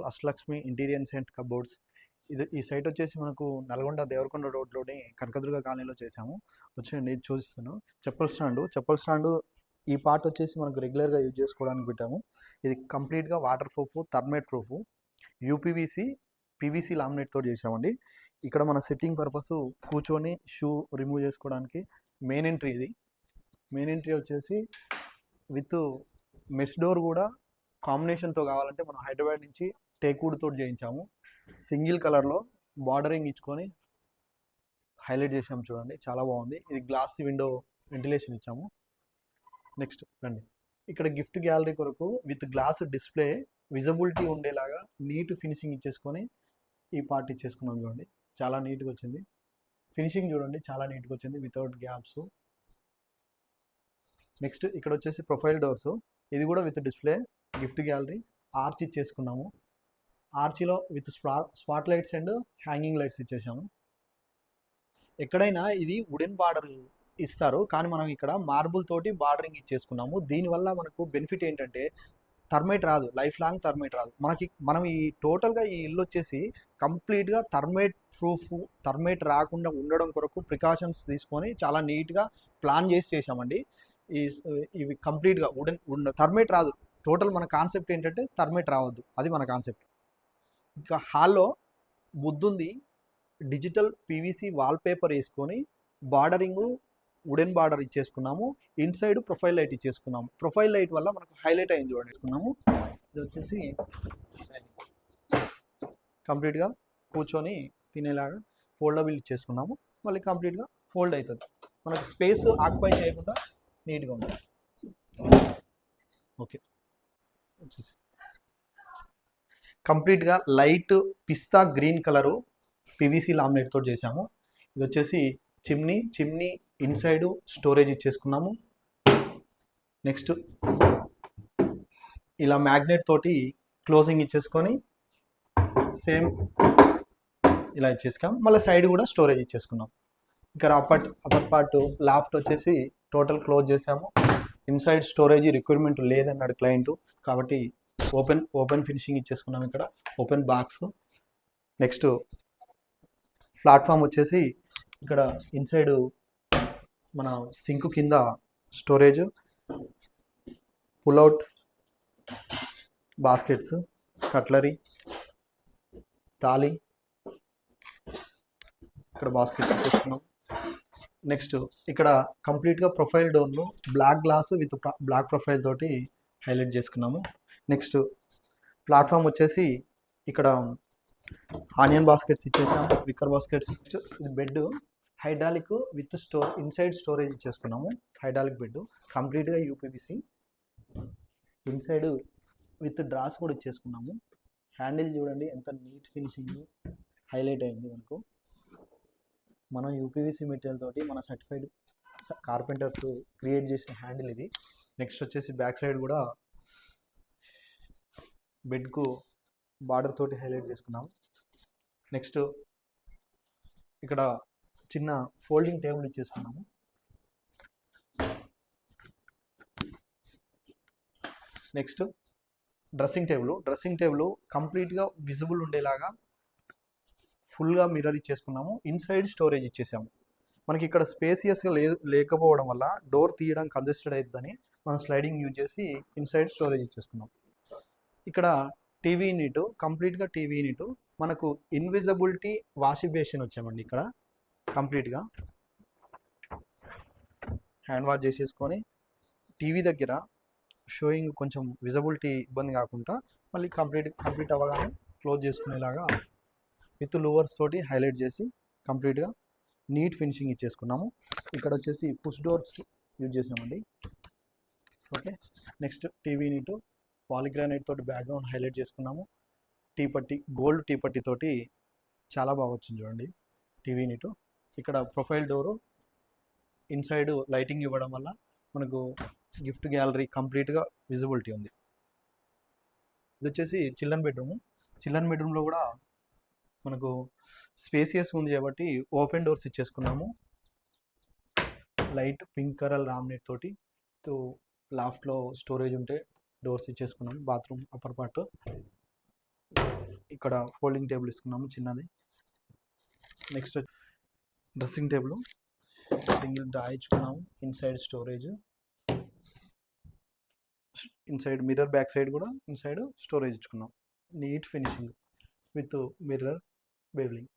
Ashtalakshmi interiors and cupboards. ఈ site వచ్చేసి మనకు నల్గొండ దేవరకొండ రోడ్లోని కనకదుర్గ కాలనీలో చేసాము. వచ్చేయండి చూపిస్తాను. చెప్పల్ స్టాండు ఈ పార్ట్ వచ్చేసి మనకు రెగ్యులర్గా యూజ్ చేసుకోవడానికి పెట్టాము. ఇది కంప్లీట్గా water proof, termite proof, UPVC, PVC లామినేట్తో చేసామండి. ఇక్కడ మన సెట్టింగ్ పర్పస్ కూర్చొని షూ రిమూవ్ చేసుకోవడానికి మెయిన్ ఎంట్రీ. ఇది మెయిన్ ఎంట్రీ వచ్చేసి విత్ మెష్ డోర్ కూడా కాంబినేషన్తో కావాలంటే మనం హైదరాబాద్ నుంచి టేక్వుడ్తో చేయించాము. సింగిల్ కలర్లో బార్డరింగ్ ఇచ్చుకొని హైలైట్ చేసాము. చూడండి చాలా బాగుంది. ఇది గ్లాస్ విండో వెంటిలేషన్ ఇచ్చాము. నెక్స్ట్ రండి, ఇక్కడ గిఫ్ట్ గ్యాలరీ కొరకు విత్ గ్లాస్ డిస్ప్లే విజిబిలిటీ ఉండేలాగా నీట్ ఫినిషింగ్ ఇచ్చేసుకొని ఈ పార్ట్ ఇచ్చేసుకున్నాం. చూడండి చాలా నీట్గా వచ్చింది. ఫినిషింగ్ చూడండి చాలా నీట్గా వచ్చింది వితౌట్ గ్యాప్స్. నెక్స్ట్ ఇక్కడ వచ్చేసి ప్రొఫైల్ డోర్స్. ఇది కూడా with display gift gallery arch ఇచ్చేసుకున్నాము. ఆర్చ్లో with spot lights and hanging lights ఇచ్చేసాము. ఎక్కడైనా ఇది వుడెన్ బార్డర్ ఇస్తారు, కానీ మనం ఇక్కడ మార్బుల్ తోటి బార్డరింగ్ ఇచ్చేసుకున్నాము. దీనివల్ల మనకు బెనిఫిట్ ఏంటంటే థర్మైట్ రాదు, లైఫ్ లాంగ్ థర్మైట్ రాదు. మనం ఈ టోటల్గా ఈ ఇల్లు వచ్చేసి కంప్లీట్గా థర్మైట్ ప్రూఫ్, థర్మైట్ రాకుండా ఉండడం కొరకు ప్రికాషన్స్ తీసుకొని చాలా నీట్గా ప్లాన్ చేసి చేసామండి. ఇవి కంప్లీట్గా థర్మైట్ రాదు. టోటల్ మన కాన్సెప్ట్ ఏంటంటే థర్మైట్ రావద్దు, అది మన కాన్సెప్ట్. ఇంకా హాల్లో బుద్ధుంది డిజిటల్ పీవీసీ వాల్పేపర్ వేసుకొని బార్డరింగ్ వుడెన్ బార్డర్ ఇచ్చేసుకున్నాము. ఇన్సైడ్ ప్రొఫైల్ లైట్ ఇచ్చేసుకున్నాము. ప్రొఫైల్ లైట్ వల్ల మనకు హైలైట్ అయింది చూడండి. వేసుకున్నాము. ఇది వచ్చేసి కంప్లీట్గా కూర్చొని తినేలాగా ఫోల్డబుల్ ఇచ్చేసుకున్నాము. మళ్ళీ కంప్లీట్గా ఫోల్డ్ అవుతుంది. మనకు స్పేస్ ఆక్యుపై చేయకుండా నీట్గా ఉంటుంది. ఓకే, వచ్చేసి కంప్లీట్గా లైట్ పిస్తా గ్రీన్ కలరు పీవీసీ లామినేట్తో చేసాము. ఇది వచ్చేసి చిమ్నీ ఇన్సైడ్ స్టోరేజ్ ఇచ్చేసుకున్నాము. నెక్స్ట్ ఇలా మ్యాగ్నెట్ తోటి క్లోజింగ్ ఇచ్చేసుకొని సేమ్ ఇలా ఇచ్చేసుకున్నాం. మళ్ళీ సైడ్ కూడా స్టోరేజ్ ఇచ్చేసుకున్నాం. ఇక్కడ అప్పర్ పార్ట్ లాఫ్ట్ వచ్చేసి టోటల్ క్లోజ్ చేసాము. ఇన్సైడ్ స్టోరేజ్ రిక్వైర్మెంట్ లేదన్నాడు క్లయింట్, కాబట్టి ఓపెన్ ఫినిషింగ్ ఇచ్చేసుకున్నాం. ఇక్కడ ఓపెన్ బాక్స్. నెక్స్ట్ ప్లాట్ఫామ్ వచ్చేసి ఇక్కడ ఇన్సైడ్ మన సింక్ కింద స్టోరేజ్, పుల్అవుట్ బాస్కెట్స్, కట్లరీ, తాళి ఇక్కడ బాస్కెట్ ఇచ్చేసుకున్నాం. నెక్స్ట్ ఇక్కడ కంప్లీట్గా ప్రొఫైల్ డోర్లు black glass with black profile తోటి హైలైట్ చేసుకున్నాము. నెక్స్ట్ ప్లాట్ఫామ్ వచ్చేసి ఇక్కడ ఆనియన్ బాస్కెట్స్ ఇచ్చేసాము, విక్కర్ బాస్కెట్స్. ఇది bed hydraulic with inside storage ఇచ్చేసుకున్నాము. హైడ్రాలిక్ బెడ్ కంప్లీట్గా యూపీవీసీ, ఇన్సైడ్ విత్ డ్రాస్ కూడా ఇచ్చేసుకున్నాము. హ్యాండిల్ చూడండి ఎంత నీట్ ఫినిషింగ్ హైలైట్ అయింది మనకు. మనం యూపీవీసీ మెటీరియల్ తోటి మన సర్టిఫైడ్ కార్పెంటర్స్ క్రియేట్ చేసిన హ్యాండిల్ ఇది. నెక్స్ట్ వచ్చేసి బ్యాక్ సైడ్ కూడా బెడ్కు బార్డర్ తోటి హైలైట్ చేసుకున్నాము. నెక్స్ట్ ఇక్కడ చిన్న ఫోల్డింగ్ టేబుల్ ఇచ్చేసుకున్నాము. నెక్స్ట్ డ్రెస్సింగ్ టేబుల్ కంప్లీట్గా విజిబుల్ ఉండేలాగా ఫుల్గా మిర్రర్ ఇచ్చేసుకున్నాము. ఇన్సైడ్ స్టోరేజ్ ఇచ్చేసాము. మనకి ఇక్కడ స్పేసియస్గా లేకపోవడం వల్ల డోర్ తీయడం కంజెస్టెడ్ అవుతుందని మనం స్లైడింగ్ యూజ్ చేసి ఇన్సైడ్ స్టోరేజ్ ఇచ్చేసుకున్నాం. ఇక్కడ టీవీ యూనిట్, కంప్లీట్గా టీవీ యూనిట్. మనకు ఇన్విజిబిలిటీ వాషింగ్ బేసిన్ వచ్చామండి. ఇక్కడ కంప్లీట్గా హ్యాండ్ వాష్ చేసేసుకొని టీవీ దగ్గర షోయింగ్ కొంచెం విజిబిలిటీ ఇబ్బంది కాకుండా మళ్ళీ కంప్లీట్ అవ్వగానే క్లోజ్ చేసుకునేలాగా విత్ లూవర్స్ తోటి హైలైట్ చేసి కంప్లీట్గా నీట్ ఫినిషింగ్ ఇచ్చేసుకున్నాము. ఇక్కడ వచ్చేసి పుష్ డోర్స్ యూజ్ చేసామండి. Okay, next TV unit polygranite తోటి బ్యాక్గ్రౌండ్ హైలైట్ చేసుకున్నాము. గోల్డ్ టీ పట్టి తోటి చాలా బాగా వచ్చింది చూడండి టీవీ యూనిట్. ఇక్కడ ప్రొఫైల్ డోరు ఇన్సైడ్ లైటింగ్ ఇవ్వడం వల్ల మనకు గిఫ్ట్ గ్యాలరీ కంప్లీట్గా విజిబిలిటీ ఉంది. ఇది వచ్చేసి చిల్డ్రన్ బెడ్రూమ్లో కూడా మనకు స్పేసియస్ ఉంది కాబట్టి ఓపెన్ డోర్స్ ఇచ్చేసుకున్నాము. లైట్ పింక్ కలర్ లామినేట్ తోటి లాఫ్ట్లో స్టోరేజ్ ఉంటే డోర్స్ ఇచ్చేసుకున్నాము. బాత్రూమ్ అప్పర్ పార్ట్ ఇక్కడ ఫోల్డింగ్ టేబుల్ ఇస్తున్నాము చిన్నది. Next dressing table single drawer ఇచ్చుకున్నాము. Inside storage, inside mirror, back side కూడా ఇన్సైడ్ స్టోరేజ్ ఇచ్చుకున్నాం. Neat finishing with mirror బేవ్లింగ్.